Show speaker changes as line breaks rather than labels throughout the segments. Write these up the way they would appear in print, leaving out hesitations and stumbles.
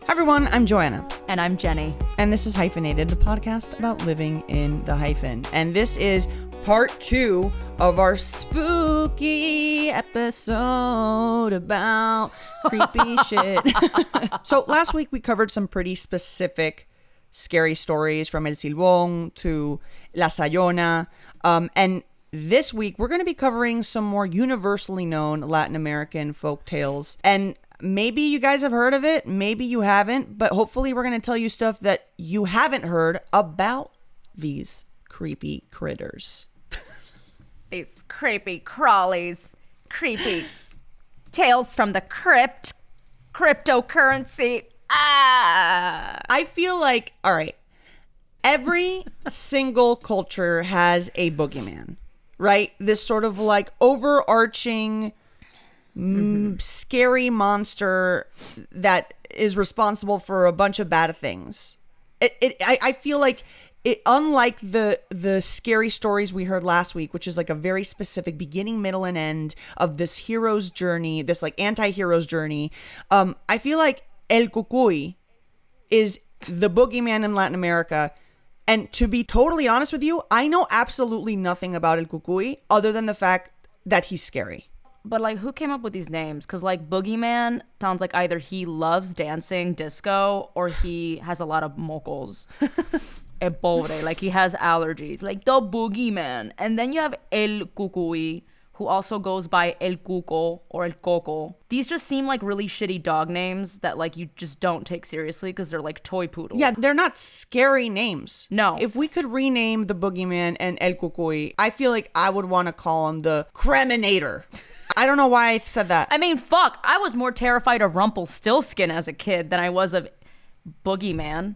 Hi everyone, I'm Joanna.
And I'm Jenny.
And this is Hyphenated, the podcast about living in the hyphen. And this is part 2 of our spooky episode about creepy shit. So last week we covered some pretty specific scary stories from El Silbón to La Sayona. And this week we're going to be covering some more universally known Latin American folk tales. And maybe you guys have heard of it, maybe you haven't, but hopefully we're going to tell you stuff that you haven't heard about these creepy critters.
These creepy crawlies, creepy tales from the cryptocurrency.
I feel like, all right, every single culture has a boogeyman, right? This sort of like overarching scary monster that is responsible for a bunch of bad things. I feel like it, unlike the scary stories we heard last week, which is like a very specific beginning, middle, and end of this hero's journey, this like anti-hero's journey. I feel like El Cucuy is the boogeyman in Latin America. And to be totally honest with you, I know absolutely nothing about El Cucuy other than the fact that he's scary.
But like, who came up with these names? Because like boogeyman sounds like either he loves dancing disco or he has a lot of mocos. E pobre, like he has allergies. Like the boogeyman. And then you have El Cucuy, who also goes by El Cuco or El Coco. These just seem like really shitty dog names that like you just don't take seriously because they're like toy poodles.
Yeah, they're not scary names.
No.
If we could rename the boogeyman and El Cucuy, I feel like I would want to call him the Creminator. I don't know why I said that.
I mean, fuck. I was more terrified of Rumpelstiltskin as a kid than I was of boogeyman.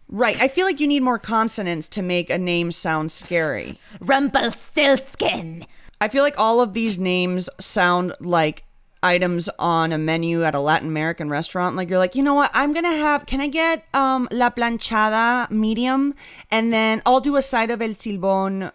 Right. I feel like you need more consonants to make a name sound scary.
Rumpelstiltskin.
I feel like all of these names sound like items on a menu at a Latin American restaurant. Like you're like, you know what? Can I get la planchada medium? And then I'll do a side of El Silbón,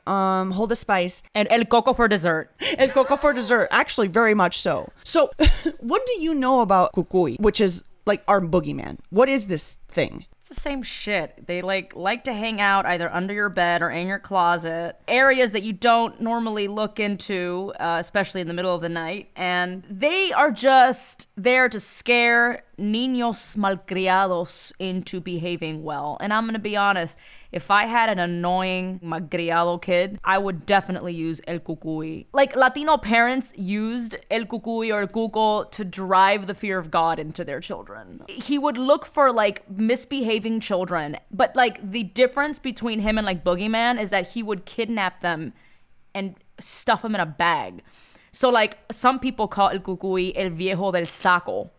hold the spice.
And El Coco for dessert.
El Coco for dessert. Actually, very much so. So what do you know about Cucuy, which is like our boogeyman? What is this thing?
The same shit. They like to hang out either under your bed or in your closet, areas that you don't normally look into, especially in the middle of the night, and they are just there to scare niños malcriados into behaving well. And I'm gonna be honest, if I had an annoying malcriado kid, I would definitely use El Cucuy. Like Latino parents used El Cucuy or El Cuco to drive the fear of God into their children. He would look for like misbehaving children, but like the difference between him and like Boogeyman is that he would kidnap them and stuff them in a bag. So like some people call El Cucuy El Viejo del Saco.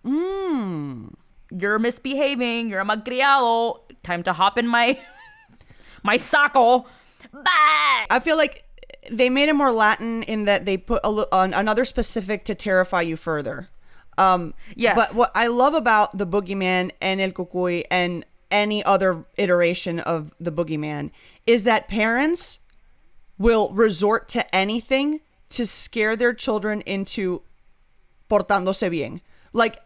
You're misbehaving, you're a malcriado, time to hop in my saco. Bah!
I feel like they made it more Latin in that they put another specific to terrify you further.
Yes.
But what I love about the boogeyman and El Cucuy and any other iteration of the boogeyman is that parents will resort to anything to scare their children into portándose bien. Like,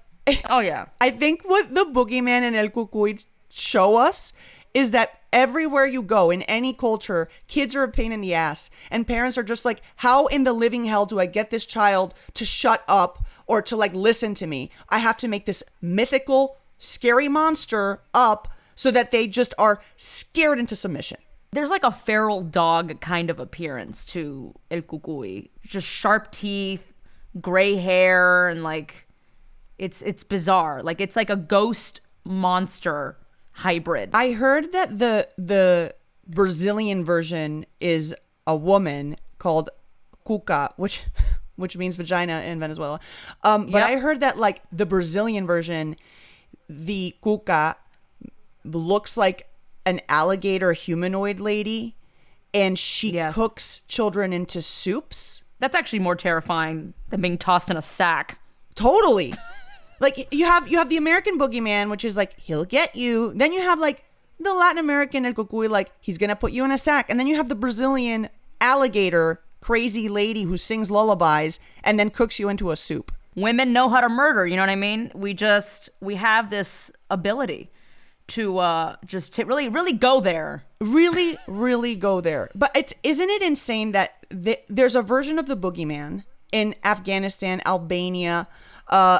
oh yeah.
I think what the boogeyman and El Cucuy show us is that everywhere you go in any culture, kids are a pain in the ass, and parents are just like, how in the living hell do I get this child to shut up or to like listen to me? I have to make this mythical scary monster up so that they just are scared into submission.
There's like a feral dog kind of appearance to El Cucuy. Just sharp teeth, gray hair, and like it's bizarre. Like it's like a ghost monster hybrid.
I heard that the Brazilian version is a woman called Cuca, which means vagina in Venezuela. But yep. I heard that like the Brazilian version, the Cuca looks like an alligator humanoid lady, and she cooks children into soups.
That's actually more terrifying than being tossed in a sack.
Totally. Like you have the American boogeyman, which is like he'll get you. Then you have like the Latin American El Cucuy, like he's gonna put you in a sack. And then you have the Brazilian alligator crazy lady who sings lullabies and then cooks you into a soup.
women know how to murder. You know what I mean? We have this ability to just to really, really go there.
Really, really go there. But isn't it insane that there's a version of the boogeyman in Afghanistan, Albania,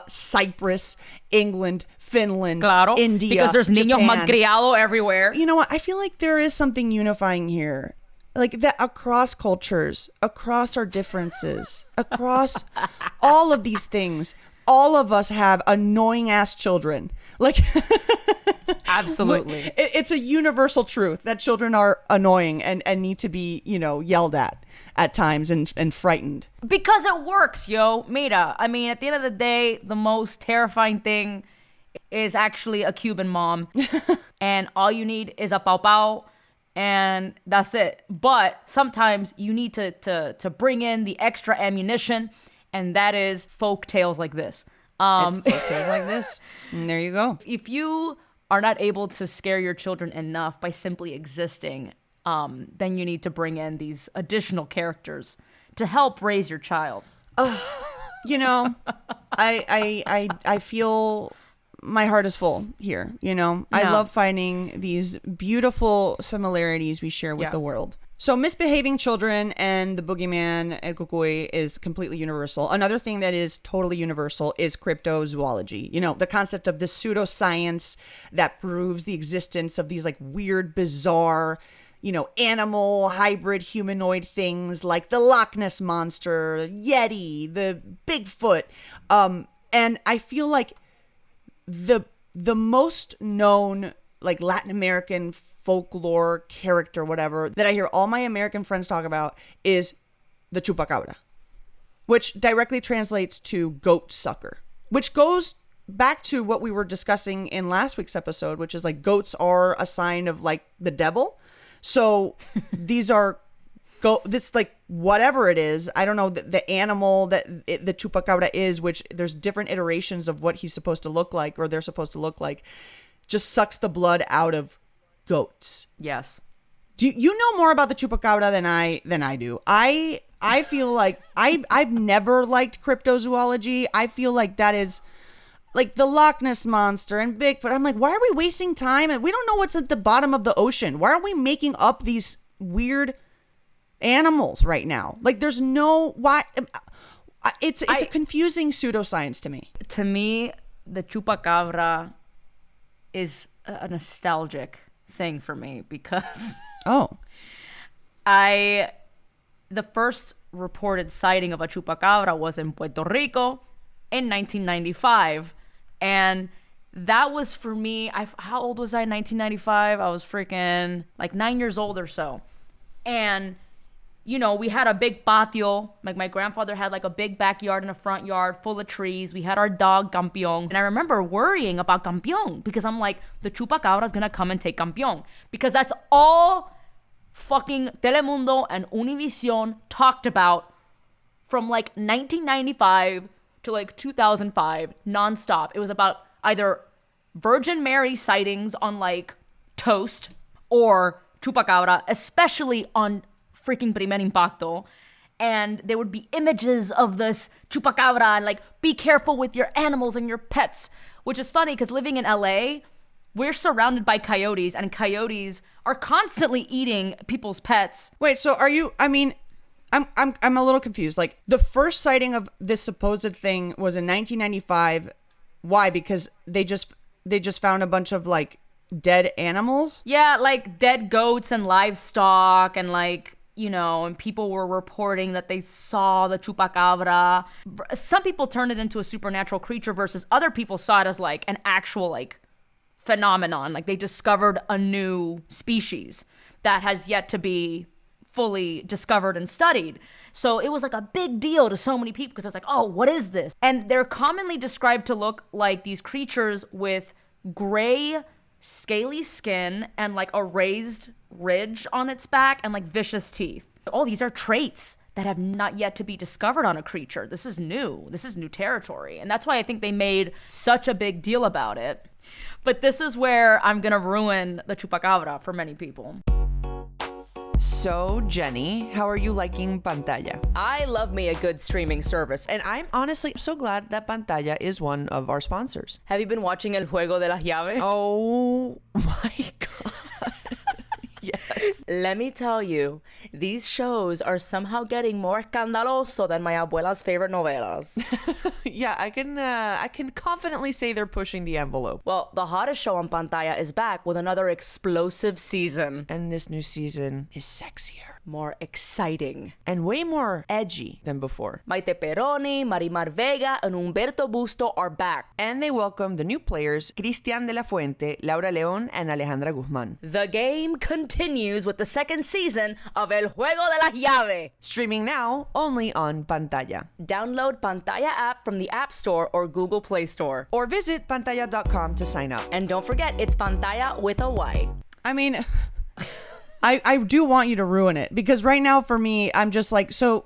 Cyprus, England, Finland,
Claro,
India,
because there's niños
Japan.
malcriado everywhere.
You know what? I feel like there is something unifying here. Like that across cultures, across our differences, across all of these things, all of us have annoying ass children. Like,
absolutely.
It's a universal truth that children are annoying and need to be, yelled at times and frightened.
Because it works, yo. Mira, I mean, at the end of the day, the most terrifying thing is actually a Cuban mom. And all you need is a pau pau, and that's it. But sometimes you need to bring in the extra ammunition, and that is folk tales like this.
It's folk tales like this. And there you go.
If you are not able to scare your children enough by simply existing, then you need to bring in these additional characters to help raise your child.
I feel my heart is full here. I love finding these beautiful similarities we share with the world. So misbehaving children and the boogeyman and Cucuy is completely universal. Another thing that is totally universal is cryptozoology. The concept of this pseudoscience that proves the existence of these like weird, bizarre, animal hybrid humanoid things like the Loch Ness Monster, Yeti, the Bigfoot. And I feel like the most known like Latin American folklore character, whatever, that I hear all my American friends talk about is the Chupacabra, which directly translates to goat sucker, which goes back to what we were discussing in last week's episode, which is like goats are a sign of like the devil. So these are it's like whatever it is. I don't know the animal that the Chupacabra is, which there's different iterations of what he's supposed to look like or they're supposed to look like, just sucks the blood out of goats.
Yes.
Do you know more about the Chupacabra than I do? I feel like I've never liked cryptozoology. I feel like that is like the Loch Ness Monster and Bigfoot. I'm like, why are we wasting time? And we don't know what's at the bottom of the ocean. Why are we making up these weird animals right now? Like, there's no why. It's a confusing pseudoscience to me.
To me, the Chupacabra is a nostalgic thing for me because the first reported sighting of a Chupacabra was in Puerto Rico in 1995, and that was for me. How old was I in 1995? I was freaking like 9 years old or so, and we had a big patio. Like my grandfather had like a big backyard and a front yard full of trees. We had our dog Campeón. And I remember worrying about Campeón because I'm like, the Chupacabra is going to come and take Campeón. Because that's all fucking Telemundo and Univision talked about from like 1995 to like 2005 nonstop. It was about either Virgin Mary sightings on like Toast or Chupacabra, especially on freaking Primer Impacto, and there would be images of this Chupacabra and like, be careful with your animals and your pets, which is funny because living in LA, we're surrounded by coyotes, and coyotes are constantly eating people's pets.
Wait, so are you? I mean, I'm a little confused. Like, the first sighting of this supposed thing was in 1995. Why? Because they just found a bunch of like dead animals.
Yeah, like dead goats and livestock and like. And people were reporting that they saw the Chupacabra. Some people turned it into a supernatural creature versus other people saw it as like an actual like phenomenon. Like they discovered a new species that has yet to be fully discovered and studied. So it was like a big deal to so many people because it's like, oh, what is this? And they're commonly described to look like these creatures with gray, scaly skin and like a raised ridge on its back and like vicious teeth. All these are traits that have not yet to be discovered on a creature. This is new. This is new territory. And that's why I think they made such a big deal about it. But this is where I'm going to ruin the Chupacabra for many people.
So, Jenny, how are you liking Pantaya?
I love me a good streaming service.
And I'm honestly so glad that Pantaya is one of our sponsors.
Have you been watching El Juego de las Llaves?
Oh my God. Yes.
Let me tell you, these shows are somehow getting more escandaloso than my abuela's favorite novelas.
Yeah, I can confidently say they're pushing the envelope.
Well, the hottest show on Pantaya is back with another explosive season.
And this new season is sexier.
More exciting.
And way more edgy than before.
Maite Peroni, Marimar Vega, and Humberto Busto are back.
And they welcome the new players, Cristian de la Fuente, Laura León, and Alejandra Guzman.
The game continues with the second season of El Juego de las Llaves.
Streaming now only on Pantaya.
Download Pantaya app from the App Store or Google Play Store.
Or visit pantaya.com to sign up.
And don't forget, it's Pantaya with a Y.
I mean, I do want you to ruin it, because right now for me, I'm just like, so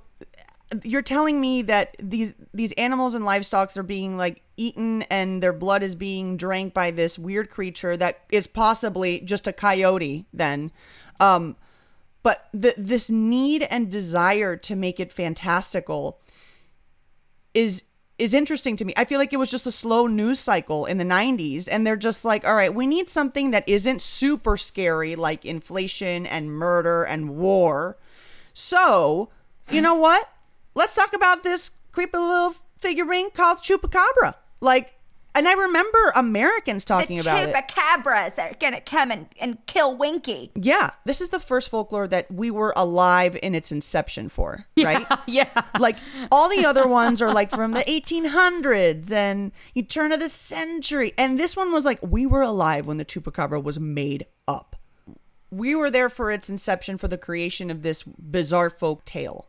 you're telling me that these animals and livestock are being like eaten and their blood is being drank by this weird creature that is possibly just a coyote then. But this need and desire to make it fantastical is interesting to me. I feel like it was just a slow news cycle in the 90s, and they're just like, all right, we need something that isn't super scary, like inflation and murder and war. So, you know what? Let's talk about this creepy little figurine called Chupacabra. Like, and I remember Americans talking about it.
The Chupacabras that are gonna come and kill Winky.
Yeah, this is the first folklore that we were alive in its inception for, right?
Yeah.
Like, all the other ones are like from the 1800s and you turn of the century. And this one was like, we were alive when the Chupacabra was made up. We were there for its inception, for the creation of this bizarre folk tale.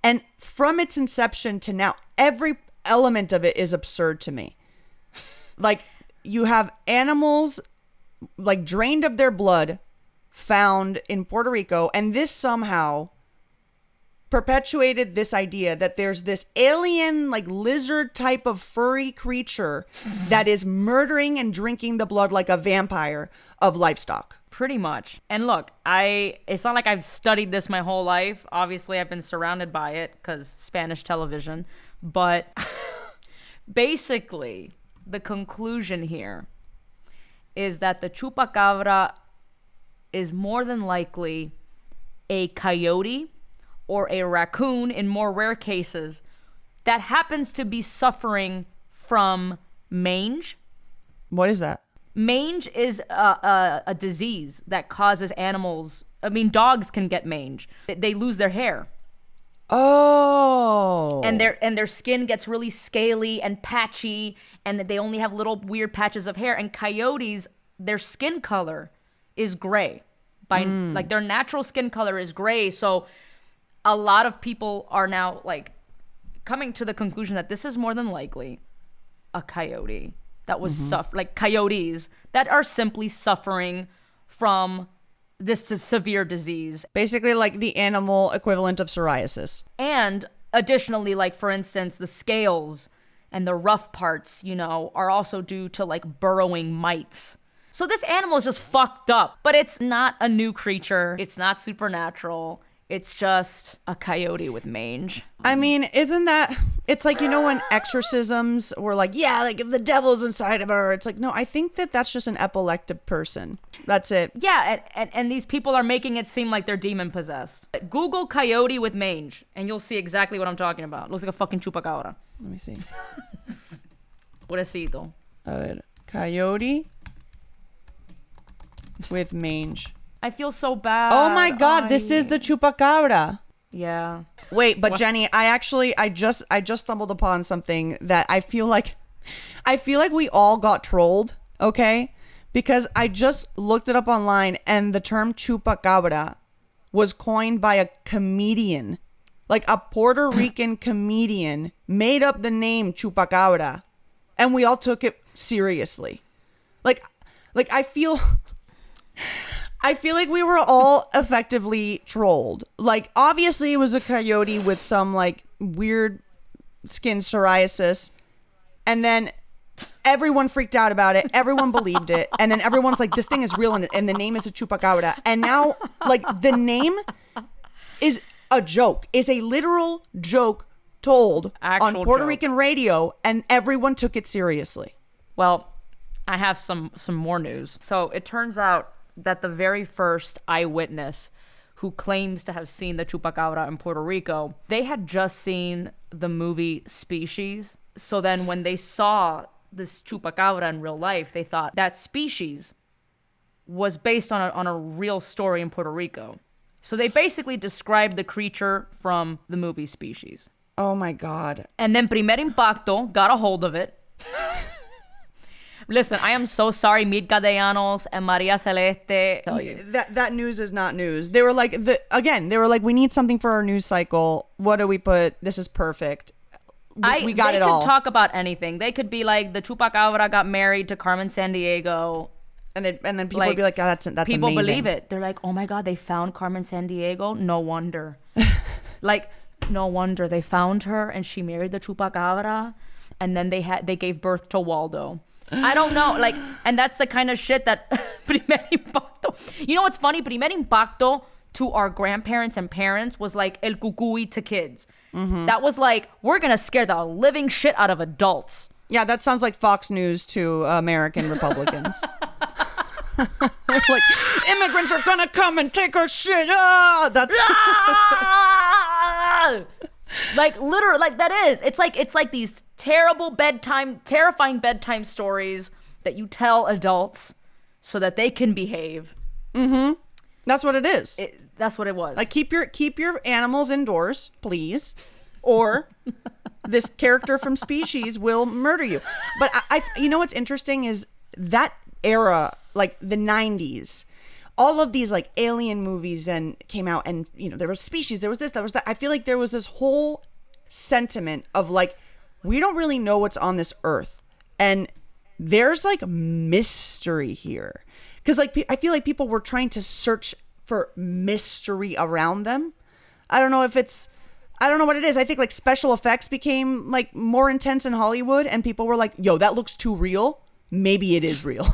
And from its inception to now, every element of it is absurd to me. Like, you have animals like drained of their blood found in Puerto Rico, and this somehow perpetuated this idea that there's this alien, like lizard type of furry creature that is murdering and drinking the blood like a vampire of livestock.
Pretty much. And look, it's not like I've studied this my whole life. Obviously, I've been surrounded by it because Spanish television. But basically, the conclusion here is that the Chupacabra is more than likely a coyote or a raccoon in more rare cases that happens to be suffering from mange.
What is that?
Mange is a disease that causes animals. I mean, dogs can get mange. They lose their hair.
Oh.
And their skin gets really scaly and patchy, and they only have little weird patches of hair. And coyotes, their skin color is gray. Like, their natural skin color is gray. So a lot of people are now like coming to the conclusion that this is more than likely a coyote that was like coyotes that are simply suffering from this severe disease.
Basically like the animal equivalent of psoriasis.
And additionally, like, for instance, the scales and the rough parts, are also due to like burrowing mites. So this animal is just fucked up, but it's not a new creature. It's not supernatural. It's just a coyote with mange.
I mean, isn't that... It's like, when exorcisms were like, yeah, like the devil's inside of her. It's like, no, I think that's just an epileptic person. That's it.
Yeah, and these people are making it seem like they're demon possessed. Google coyote with mange, and you'll see exactly what I'm talking about. It looks like a fucking chupacabra.
Let me see.
Pobrecito.
A ver. Coyote with mange.
I feel so bad.
Oh my God, this is the Chupacabra.
Yeah.
Wait, but what? Jenny, I just stumbled upon something that I feel like we all got trolled, okay? Because I just looked it up online, and the term Chupacabra was coined by a comedian. Like, a Puerto Rican comedian made up the name Chupacabra, and we all took it seriously. Like I feel like we were all effectively trolled. Like, obviously it was a coyote with some like weird skin psoriasis, and then Everyone freaked out about it. Everyone believed it. And then everyone's like, this thing is real. And the name is a Chupacabra. And now, like, the name is a joke. Is a literal joke told
Actual
on Puerto
joke.
Rican radio. And everyone took it seriously.
Well, I have some more news. So it turns out that the very first eyewitness who claims to have seen the Chupacabra in Puerto Rico, they had just seen the movie Species. So then when they saw this Chupacabra in real life, they thought that Species was based on a real story in Puerto Rico. So they basically described the creature from the movie Species.
Oh my God.
And then Primer Impacto got a hold of it. Listen, I am so sorry, Meet Castellanos and Maria Celeste.
That news is not news. They were like, we need something for our news cycle. What do we put? This is perfect. We got it all.
They could talk about anything. They could be like, the Chupacabra got married to Carmen Sandiego.
And then people would be like, oh, that's
people
amazing.
Believe it. They're like, oh my God, they found Carmen Sandiego? No wonder. Like, no wonder. They found her and she married the Chupacabra. And then they gave birth to Waldo. I don't know, like, and that's the kind of shit that Primer Impacto. You know what's funny? Primer Impacto to our grandparents and parents was like El Cucuy to kids. Mm-hmm. That was like, we're gonna scare the living shit out of adults.
Yeah, that sounds like Fox News to American Republicans. They're like, immigrants are gonna come and take our shit. Ah, that's
like literally, like that is. It's like these terrifying bedtime stories that you tell adults so that they can behave.
Mm-hmm. That's what it is.
That's what it was.
Like keep your animals indoors, please, or this character from Species will murder you. But I you know what's interesting is that era, like the 90s. All of these like alien movies and came out, and you know there was Species, there was this, there was that. I feel like there was this whole sentiment of like, we don't really know what's on this earth, and there's like mystery here, because like I feel like people were trying to search for mystery around them. I don't know what it is. I think like special effects became like more intense in Hollywood, and people were like, yo, that looks too real. Maybe it is real.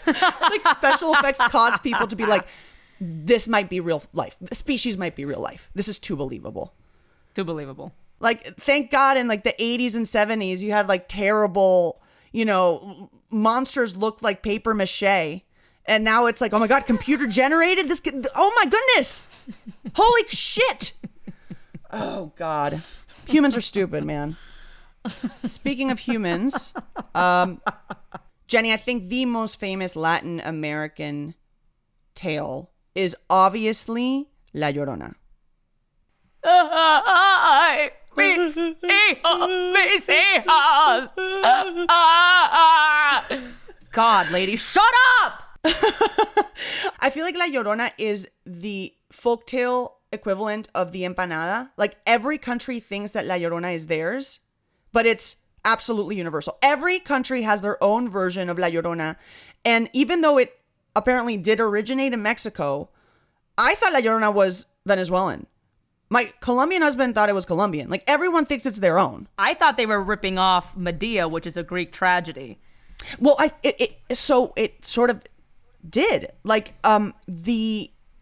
Like special effects cause people to be like, this might be real life. Species might be real life. This is too believable.
Too believable.
Like, thank God in like the 80s and 70s, you had like terrible, you know, monsters looked like paper mache. And now it's like, oh my God, computer generated? Oh my goodness. Holy shit. Oh God. Humans are stupid, man. Speaking of humans, Jenny, I think the most famous Latin American tale is obviously La Llorona.
Mis hijos. God, lady, shut up!
I feel like La Llorona is the folktale equivalent of the empanada. Like every country thinks that La Llorona is theirs, but it's absolutely universal. Every country has their own version of La Llorona. And even though it apparently did originate in Mexico, I thought La Llorona was Venezuelan. My Colombian husband thought it was Colombian. Like everyone thinks it's their own.
I thought they were ripping off Medea, which is a Greek tragedy.
Well, it sort of did. Like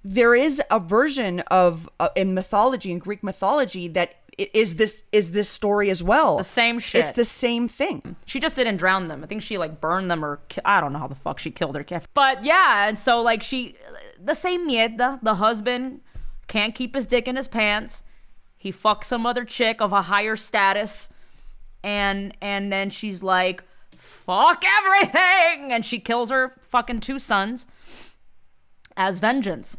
there is a version of in mythology, in Greek mythology, that is this story as well.
The same shit.
It's the same thing.
She just didn't drown them. I think she like burned them or I don't know how the fuck she killed her kid. But yeah, and so like the same mierda, the husband can't keep his dick in his pants. He fucks some other chick of a higher status, and then she's like, fuck everything, and she kills her fucking two sons as vengeance.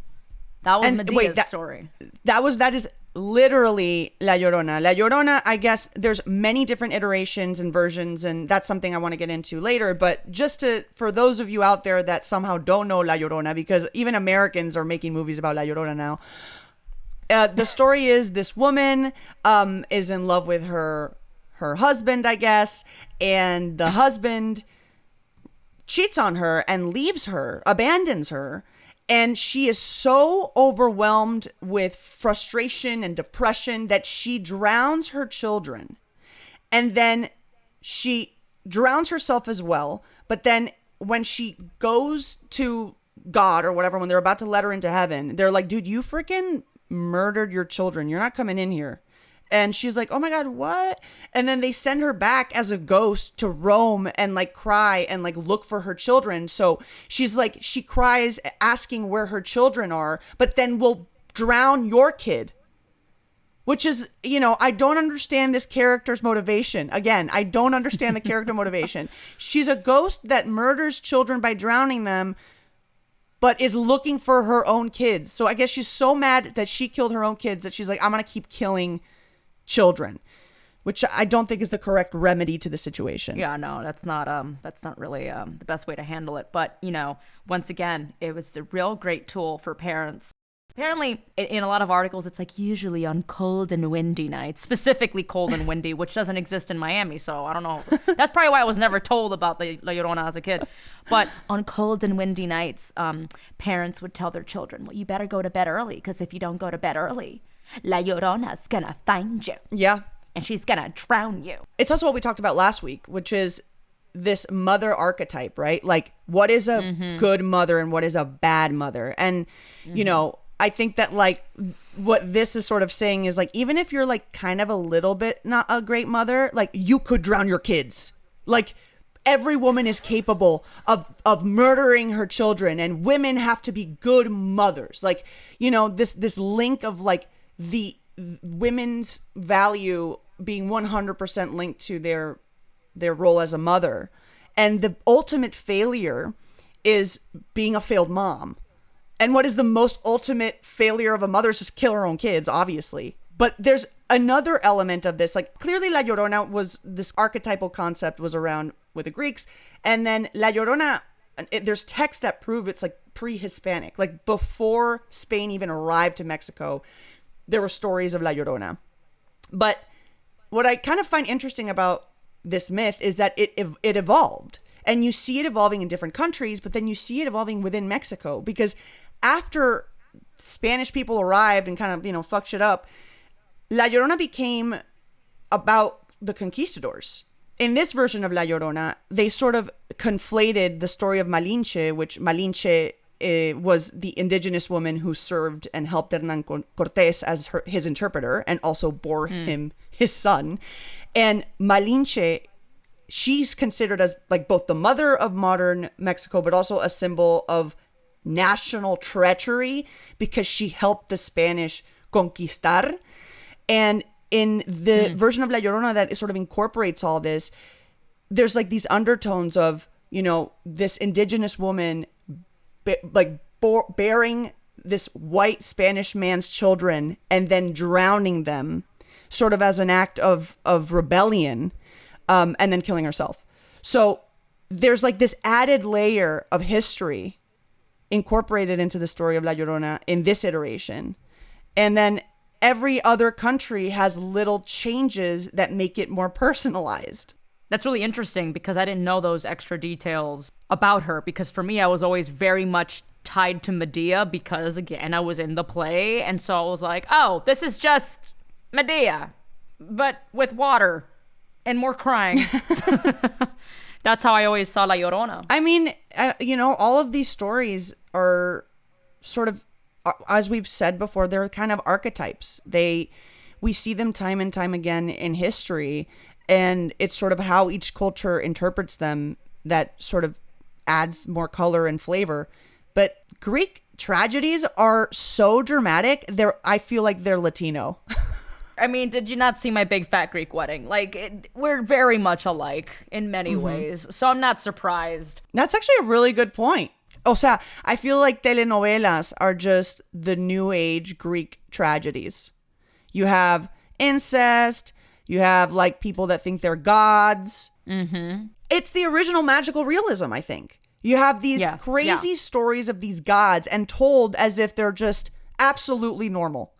That was Medea's story. That
is literally La Llorona. La Llorona, I guess there's many different iterations and versions, and that's something I want to get into later. But just for those of you out there that somehow don't know La Llorona, because even Americans are making movies about La Llorona now. The story is this woman is in love with her husband, I guess, and the husband cheats on her and leaves her, abandons her. And she is so overwhelmed with frustration and depression that she drowns her children. And then she drowns herself as well. But then when she goes to God or whatever, when they're about to let her into heaven, they're like, dude, you freaking murdered your children. You're not coming in here. And she's like, oh my God, what? And then they send her back as a ghost to roam and like cry and like look for her children. So she's like, she cries asking where her children are, but then will drown your kid. Which is, you know, I don't understand this character's motivation. Again, I don't understand the character motivation. She's a ghost that murders children by drowning them, but is looking for her own kids. So I guess she's so mad that she killed her own kids that she's like, I'm going to keep killing children, which I don't think is the correct remedy to the situation.
Yeah, no, that's not really the best way to handle it. But, you know, once again, it was a real great tool for parents. Apparently, in a lot of articles, it's like usually on cold and windy nights, specifically cold and windy, which doesn't exist in Miami. So I don't know. That's probably why I was never told about the La Llorona as a kid. But on cold and windy nights, parents would tell their children, well, you better go to bed early, because if you don't go to bed early, La Llorona's gonna find you.
Yeah.
And she's gonna drown you.
It's also what we talked about last week, which is this mother archetype, right? Like, what is a good mother and what is a bad mother? And, you know, I think that like what this is sort of saying is like, even if you're like kind of a little bit not a great mother, like you could drown your kids. Like every woman is capable of murdering her children, and women have to be good mothers. Like, you know, this link of like the women's value being 100% linked to their role as a mother. And the ultimate failure is being a failed mom. And what is the most ultimate failure of a mother is just kill her own kids, obviously. But there's another element of this. Like, clearly La Llorona was, this archetypal concept was around with the Greeks. And then La Llorona, there's texts that prove it's like pre-Hispanic. Like before Spain even arrived to Mexico, there were stories of La Llorona. But what I kind of find interesting about this myth is that it evolved. And you see it evolving in different countries, but then you see it evolving within Mexico. Because after Spanish people arrived and kind of, you know, fucked shit up, La Llorona became about the conquistadors. In this version of La Llorona, they sort of conflated the story of Malinche, which Malinche was the indigenous woman who served and helped Hernan Cortés as his interpreter and also bore him his son. And Malinche, she's considered as like both the mother of modern Mexico, but also a symbol of national treachery because she helped the Spanish conquistar. And in the version of La Llorona that sort of incorporates all this, there's like these undertones of, you know, this indigenous woman bearing this white Spanish man's children and then drowning them sort of as an act of rebellion, and then killing herself. So there's like this added layer of history incorporated into the story of La Llorona in this iteration. And then every other country has little changes that make it more personalized.
That's really interesting because I didn't know those extra details about her, because for me, I was always very much tied to Medea because, again, I was in the play. And so I was like, oh, this is just Medea, but with water and more crying. That's how I always saw La Llorona.
I mean, you know, all of these stories are sort of, as we've said before, they're kind of archetypes. We see them time and time again in history, and it's sort of how each culture interprets them that sort of adds more color and flavor. But Greek tragedies are so dramatic. I feel like they're Latino.
I mean, did you not see My Big Fat Greek Wedding? Like, we're very much alike in many ways, so I'm not surprised.
That's actually a really good point. O sea, I feel like telenovelas are just the new age Greek tragedies. You have incest, you have like people that think they're gods. It's the original magical realism, I think. You have these crazy stories of these gods and told as if they're just absolutely normal.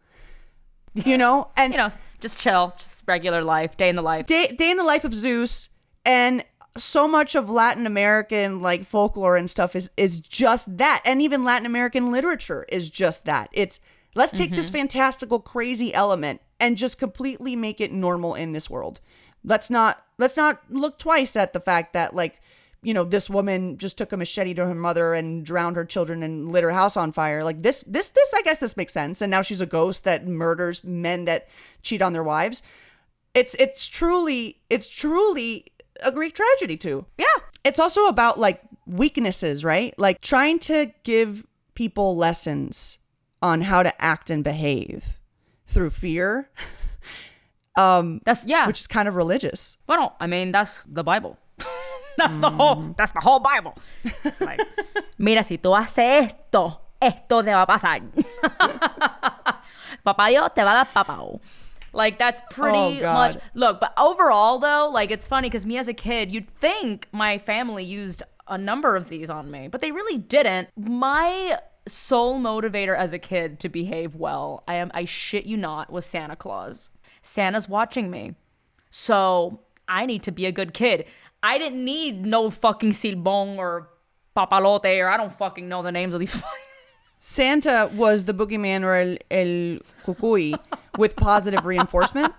You know, and
you know, just chill, just regular life, day in the life.
Day in the life of Zeus. And so much of Latin American like folklore and stuff is just that. And even Latin American literature is just that. It's let's take this fantastical, crazy element and just completely make it normal in this world. let's not look twice at the fact that, like, you know, this woman just took a machete to her mother and drowned her children and lit her house on fire. Like this, I guess this makes sense. And now she's a ghost that murders men that cheat on their wives. It's truly a Greek tragedy too.
Yeah.
It's also about like weaknesses, right? Like trying to give people lessons on how to act and behave through fear. Which is kind of religious.
Well, I mean, that's the Bible. That's the whole Bible. It's like, mira, si tú haces esto te va a pasar. Papá Dios te va a dar papao. Like, that's pretty much. Look, but overall, though, like, it's funny because me as a kid, you'd think my family used a number of these on me, but they really didn't. My sole motivator as a kid to behave well, I shit you not, was Santa Claus. Santa's watching me, so I need to be a good kid. I didn't need no fucking silbón or papalote, or I don't fucking know the names of these.
Santa was the boogeyman, or el cucuy, with positive reinforcement.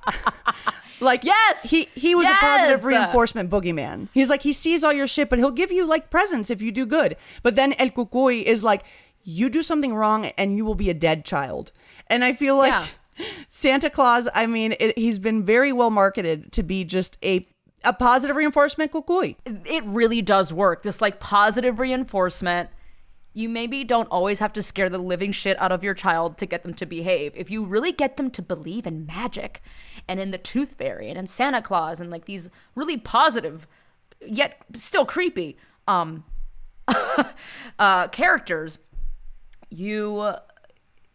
Like,
yes,
he was a positive reinforcement boogeyman. He's like, he sees all your shit, but he'll give you like presents if you do good. But then el cucuy is like, you do something wrong and you will be a dead child. And I feel like Santa Claus, I mean, he's been very well marketed to be just a positive reinforcement cucuy.
It really does work. This like positive reinforcement. You maybe don't always have to scare the living shit out of your child to get them to behave. If you really get them to believe in magic and in the Tooth Fairy and in Santa Claus and like these really positive yet still creepy characters,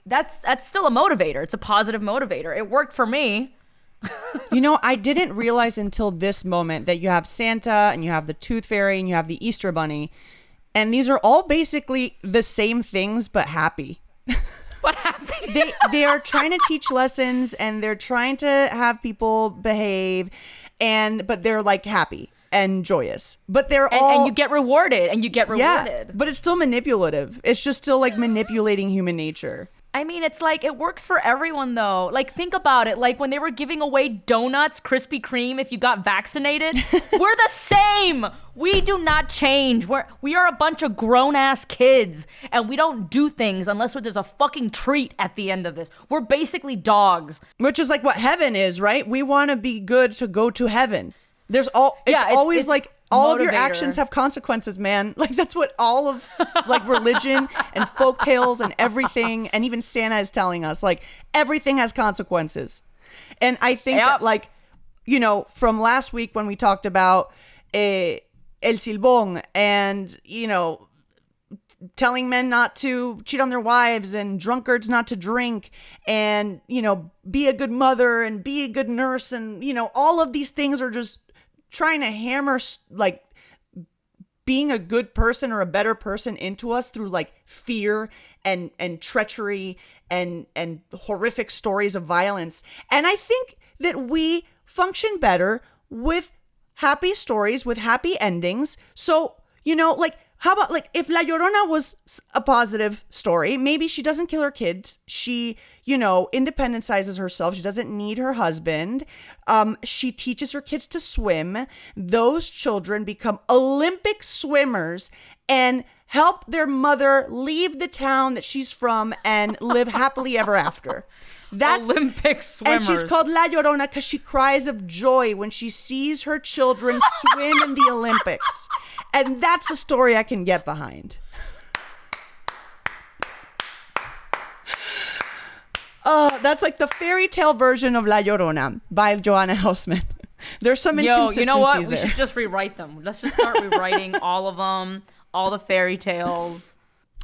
that's still a motivator. It's a positive motivator. It worked for me.
You know, I didn't realize until this moment that you have Santa and you have the Tooth Fairy and you have the Easter Bunny, and these are all basically the same things but happy.
But happy.
They are trying to teach lessons and they're trying to have people behave, but they're like happy and joyous. But they're all,
and you get rewarded.
Yeah, but it's still manipulative. It's just still like manipulating human nature.
I mean, it's like, it works for everyone, though. Like, think about it. Like, when they were giving away donuts, Krispy Kreme, if you got vaccinated, we're the same. We do not change. We are a bunch of grown-ass kids, and we don't do things unless there's a fucking treat at the end of this. We're basically dogs.
Which is like what heaven is, right? We want to be good to go to heaven. It's always like, all of your actions have consequences, man. Like, that's what all of like religion and folk tales and everything, and even Santa is telling us, like, everything has consequences. And I think that, like, you know, from last week when we talked about el silbón and, you know, telling men not to cheat on their wives and drunkards not to drink and, you know, be a good mother and be a good nurse, and, you know, all of these things are just trying to hammer like being a good person or a better person into us through like fear and treachery and horrific stories of violence. And I think that we function better with happy stories, with happy endings. So, you know, like, how about like if La Llorona was a positive story, maybe she doesn't kill her kids. She, you know, independentizes herself. She doesn't need her husband. She teaches her kids to swim. Those children become Olympic swimmers and help their mother leave the town that she's from and live happily ever after. That's
Olympic swimmers.
And she's called La Llorona because she cries of joy when she sees her children swim in the Olympics. And that's a story I can get behind. That's like the fairy tale version of La Llorona by Joanna Hausman. There's some inconsistencies.
You know what? We
there.
should just rewrite them. Let's just start rewriting all of them, all the fairy tales.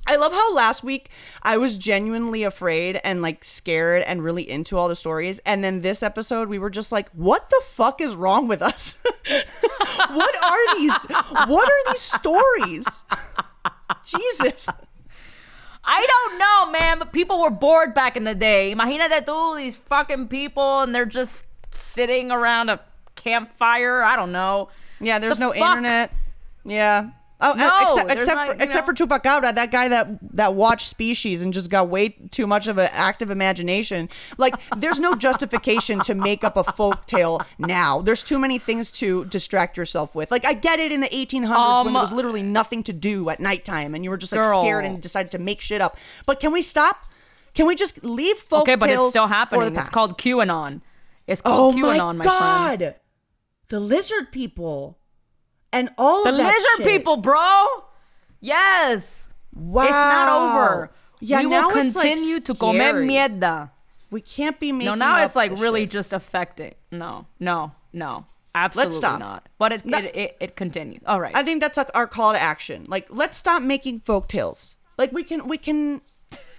I love how last week I was genuinely afraid and like scared and really into all the stories. And then this episode, we were just like, what the fuck is wrong with us? What are these stories? Jesus.
I don't know, man, but people were bored back in the day. Imagínate tú, these fucking people, and they're just sitting around a campfire. I don't know.
Yeah, there's no internet. Yeah. Oh,
No,
except for Chupacabra, that guy that watched Species and just got way too much of an active imagination. Like, there's no justification to make up a folktale now. There's too many things to distract yourself with. Like, I get it in the 1800s when there was literally nothing to do at nighttime and you were just like scared and decided to make shit up. But can we stop? Can we just leave folktales? Okay,
but it's still happening. It's called QAnon. It's called QAnon, my friend. Oh my God,
the lizard people. And all of that
lizard people, bro. Yes.
Wow.
It's not over.
Yeah,
we will continue to comer mierda.
We can't be making.
No, now it's like really just affecting. No. Absolutely
let's stop.
not. But it continues. All right.
I think that's like our call to action. Like, let's stop making folktales. Like, we can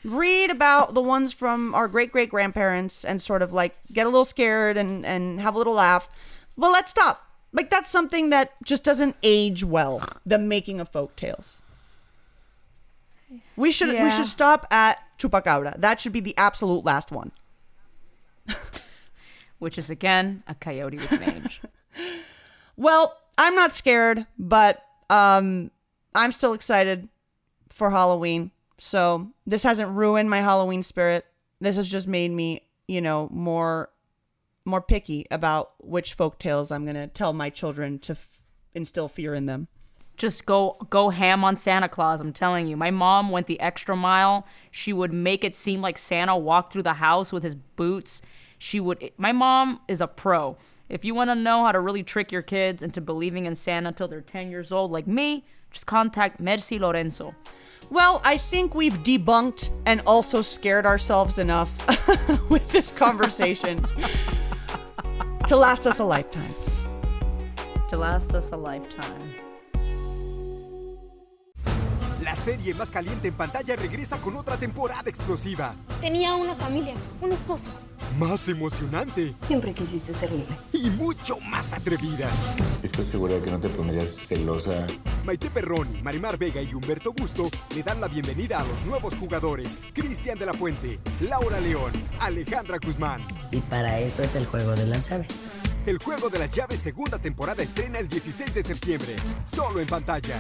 read about the ones from our great-great-grandparents and sort of like get a little scared and have a little laugh. But let's stop. Like, that's something that just doesn't age well, the making of folktales. We should stop at Chupacabra. That should be the absolute last one.
Which is, again, a coyote with mange.
Well, I'm not scared, but I'm still excited for Halloween. So this hasn't ruined my Halloween spirit. This has just made me, more picky about which folktales I'm going to tell my children to instill fear in them.
Just go ham on Santa Claus, I'm telling you. My mom went the extra mile. She would make it seem like Santa walked through the house with his boots. My mom is a pro. If you want to know how to really trick your kids into believing in Santa until they're 10 years old, like me, just contact Mercy Lorenzo.
Well, I think we've debunked and also scared ourselves enough with this conversation to last us a lifetime.
To last us a lifetime.
La serie más caliente en pantalla regresa con otra temporada explosiva.
Tenía una familia, un esposo.
Más emocionante.
Siempre quisiste ser libre.
Y mucho más atrevida.
¿Estás segura de que no te pondrías celosa?
Maite Perroni, Marimar Vega y Humberto Busto le dan la bienvenida a los nuevos jugadores. Cristian de la Fuente, Laura León, Alejandra Guzmán.
Y para eso es el juego de las llaves.
El Juego de las Llaves segunda temporada estrena el 16 de septiembre. Solo en pantalla.